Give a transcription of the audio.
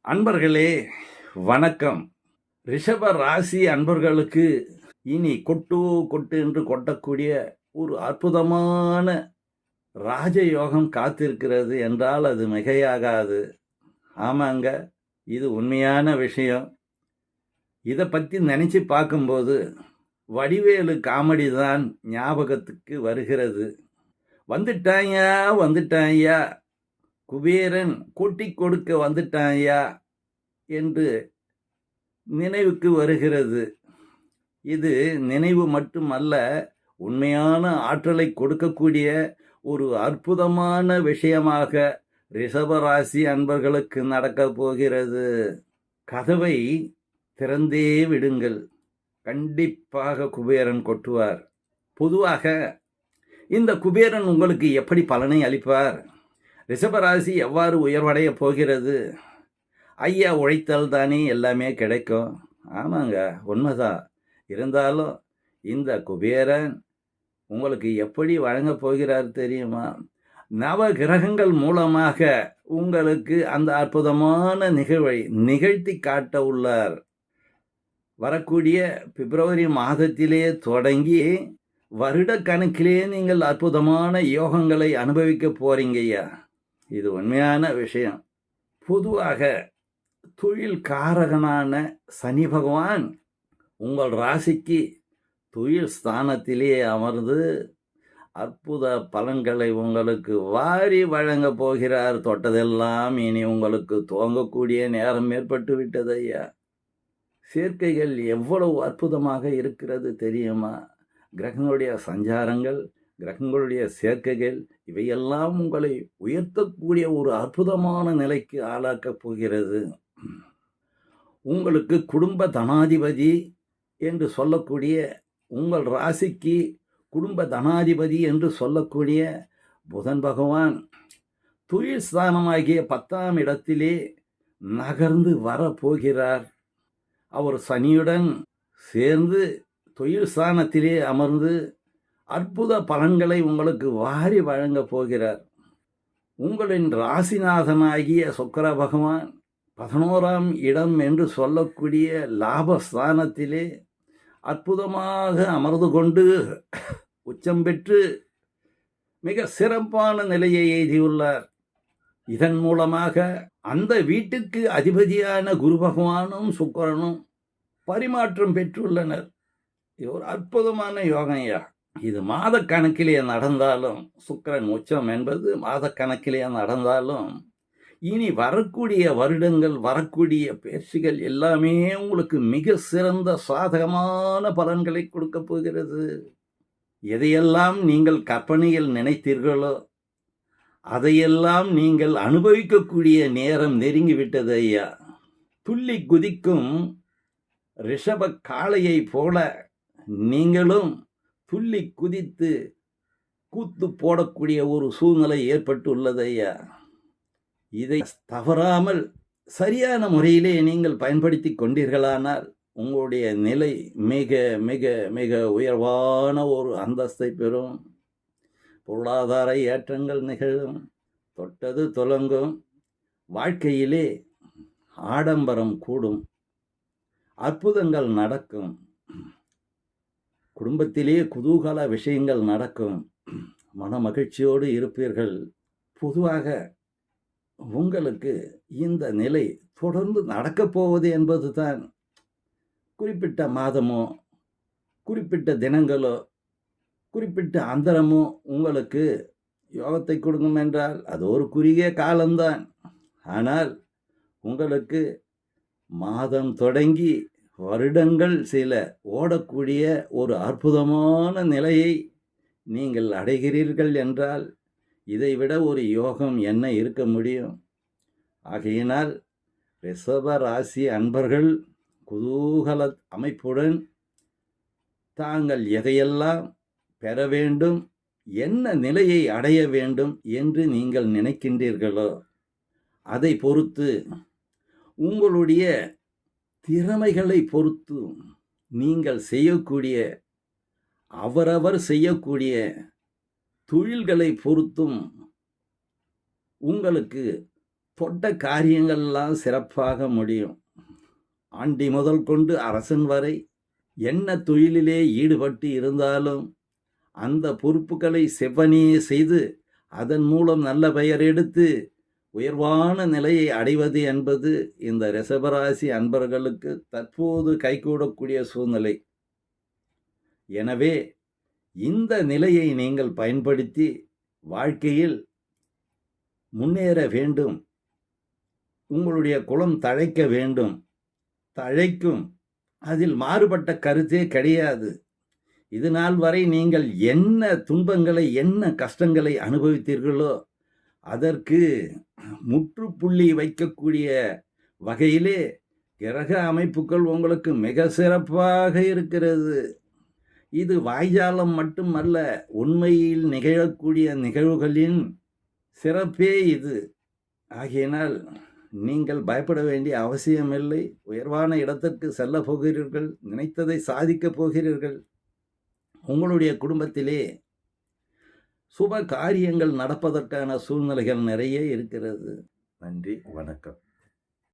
அன்பர்களே வணக்கம். ரிஷப ராசி அன்பர்களுக்கு இனி கொட்டு கொட்டு என்று கொட்டக்கூடிய ஒரு அற்புதமான ராஜயோகம் காத்திருக்கிறது என்றால் அது மிகையாகாது. ஆமாங்க, இது உண்மையான விஷயம். இதை பற்றி நினச்சி பார்க்கும்போது வடிவேலு காமெடி தான் ஞாபகத்துக்கு வருகிறது. வந்துட்டாயா வந்துட்டாயா, குபேரன் கொட்டி கொடுக்க வந்துட்டாயா என்று நினைவுக்கு வருகிறது. இது நினைவு மட்டுமல்ல, உண்மையான ஆற்றலை கொடுக்கக்கூடிய ஒரு அற்புதமான விஷயமாக ரிஷபராசி அன்பர்களுக்கு நடக்கப் போகிறது. கதவை திறந்தே விடுங்கள், கண்டிப்பாக குபேரன் கொட்டுவார். பொதுவாக இந்த குபேரன் உங்களுக்கு எப்படி பலனை அளிப்பார்? ரிஷபராசி எவ்வாறு உயர்வடைய போகிறது? ஐயா உழைத்தால் தானே எல்லாமே கிடைக்கும். ஆமாங்க, உண்மைதான். இருந்தாலும் இந்த குபேரன் உங்களுக்கு எப்படி வழங்கப் போகிறார் தெரியுமா? நவ கிரகங்கள் மூலமாக உங்களுக்கு அந்த அற்புதமான நிகழ்வை நிகழ்த்தி காட்ட உள்ளார். வரக்கூடிய பிப்ரவரி மாதத்திலே தொடங்கி வருட கணக்கிலே நீங்கள் அற்புதமான யோகங்களை அனுபவிக்க போறீங்கய்யா. இது உண்மையான விஷயம். பொதுவாக தொழில் காரகனான சனி பகவான் உங்கள் ராசிக்கு தொழில் ஸ்தானத்திலே அமர்ந்து அற்புத பலன்களை உங்களுக்கு வாரி வழங்க போகிறார். தொட்டதெல்லாம் இனி உங்களுக்கு துவங்கக்கூடிய நேரம் ஏற்பட்டு விட்டது ஐயா. சேர்க்கைகள் எவ்வளவு அற்புதமாக இருக்கிறது தெரியுமா? கிரகங்களுடைய சஞ்சாரங்கள், கிரகங்களுடைய சேர்க்கைகள் இவையெல்லாம் உங்களை உயர்த்தக்கூடிய ஒரு அற்புதமான நிலைக்கு ஆளாக்கப் போகிறது. உங்களுக்கு குடும்ப தனாதிபதி என்று சொல்லக்கூடிய, உங்கள் ராசிக்கு குடும்ப தனாதிபதி என்று சொல்லக்கூடிய புதன் பகவான் தொழில் ஸ்தானமாகிய 10ஆம் இடத்திலே நகர்ந்து வரப்போகிறார். அவர் சனியுடன் சேர்ந்து தொழில் ஸ்தானத்திலே அமர்ந்து அற்புத பலன்களை உங்களுக்கு வாரி வழங்கப் போகிறார். உங்களின் ராசிநாதனாகிய சுக்கிர பகவான் 11ஆம் இடம் என்று சொல்லக்கூடிய லாபஸ்தானத்திலே அற்புதமாக அமர்ந்து கொண்டு உச்சம் பெற்று மிக சிறப்பான நிலையை எய்தியுள்ளார். இதன் மூலமாக அந்த வீட்டுக்கு அதிபதியான குரு பகவானும் சுக்கிரனும் பரிமாற்றம் பெற்றுள்ளனர். இது ஒரு அற்புதமான யோகம்யா. இது மாத கணக்கிலே நடந்தாலும், சுக்கிரன் உச்சம் என்பது மாத கணக்கிலே நடந்தாலும், இனி வரக்கூடிய வருடங்கள், வரக்கூடிய பேச்சுகள் எல்லாமே உங்களுக்கு மிக சிறந்த சாதகமான பலன்களை கொடுக்க போகிறது. எதையெல்லாம் நீங்கள் கற்பனையில் நினைத்தீர்களோ அதையெல்லாம் நீங்கள் அனுபவிக்கக்கூடிய நேரம் நெருங்கிவிட்டது ஐயா. துள்ளி குதிக்கும் ரிஷப காளையை போல நீங்களும் துள்ளி குதித்து கூத்து போடக்கூடிய ஒரு சூழ்நிலை ஏற்பட்டுள்ளது ஐயா. இதை தவறாமல் சரியான முறையிலே நீங்கள் பயன்படுத்தி கொண்டீர்களானால் உங்களுடைய நிலை மிக மிக மிக உயர்வான ஒரு அந்தஸ்தை பெறும். பொருளாதார ஏற்றங்கள் நிகழும், தொட்டது துலங்கும், வாழ்க்கையிலே ஆடம்பரம் கூடும், அற்புதங்கள் நடக்கும், குடும்பத்திலே குதூகல விஷயங்கள் நடக்கும், மன மகிழ்ச்சியோடு இருப்பீர்கள். பொதுவாக உங்களுக்கு இந்த நிலை தொடர்ந்து நடக்கப் போவது என்பது தான். குறிப்பிட்ட மாதமோ, குறிப்பிட்ட தினங்களோ, குறிப்பிட்ட அந்தரமோ உங்களுக்கு யோகத்தை கொடுக்கும் என்றால் அது ஒரு குறுகிய காலம்தான். ஆனால் உங்களுக்கு மாதம் தொடங்கி வருடங்கள் சில ஓடக்கூடிய ஒரு அற்புதமான நிலையை நீங்கள் அடைகிறீர்கள் என்றால் இதைவிட ஒரு யோகம் என்ன இருக்க முடியும்? ஆகையினால் ரிஷப ராசி அன்பர்கள் குதூகல அமைப்புடன் தாங்கள் எதையெல்லாம் பெற வேண்டும், என்ன நிலையை அடைய வேண்டும் என்று நீங்கள் நினைக்கின்றீர்களோ அதை பொறுத்து, உங்களுடைய திறமைகளை பொறுத்து, நீங்கள் செய்யக்கூடிய அவரவர் செய்யக்கூடிய தொழில்களை பொறுத்தும் உங்களுக்கு தொட்ட காரியங்கள்லாம் சிறப்பாக முடியும். ஆண்டி முதல் கொண்டு அரசன் வரை என்ன தொழிலிலே ஈடுபட்டு இருந்தாலும் அந்த பொறுப்புகளை செவ்வனே செய்து அதன் மூலம் நல்ல பெயர் எடுத்து உயர்வான நிலையை அடைவது என்பது இந்த ரிஷபராசி அன்பர்களுக்கு தற்போது கைகூடக்கூடிய சூழ்நிலை. எனவே இந்த நிலையை நீங்கள் பயன்படுத்தி வாழ்க்கையில் முன்னேற வேண்டும். உங்களுடைய குலம் தழைக்க வேண்டும். தழைக்கும். அதில் மாறுபட்ட கருத்தே கிடையாது. இது நாள் வரை நீங்கள் என்ன துன்பங்களை, என்ன கஷ்டங்களை அனுபவித்தீர்களோ அதற்கு முற்றுப்புள்ளி வைக்கக்கூடிய வகையிலே கிரக அமைப்புகள் உங்களுக்கு மிக சிறப்பாக இருக்கிறது. இது வாய்ஜாலம் மட்டுமல்ல, உண்மையில் நிகழக்கூடிய நிகழ்வுகளின் சிறப்பே இது. ஆகையினால் நீங்கள் பயப்பட வேண்டிய அவசியமில்லை. உயர்வான இடத்திற்கு செல்ல போகிறீர்கள். நினைத்ததை சாதிக்கப் போகிறீர்கள். உங்களுடைய குடும்பத்திலே சுப காரியங்கள் நடப்பதற்கான சூழ்நிலைகள் நிறைய இருக்கிறது. நன்றி, வணக்கம்.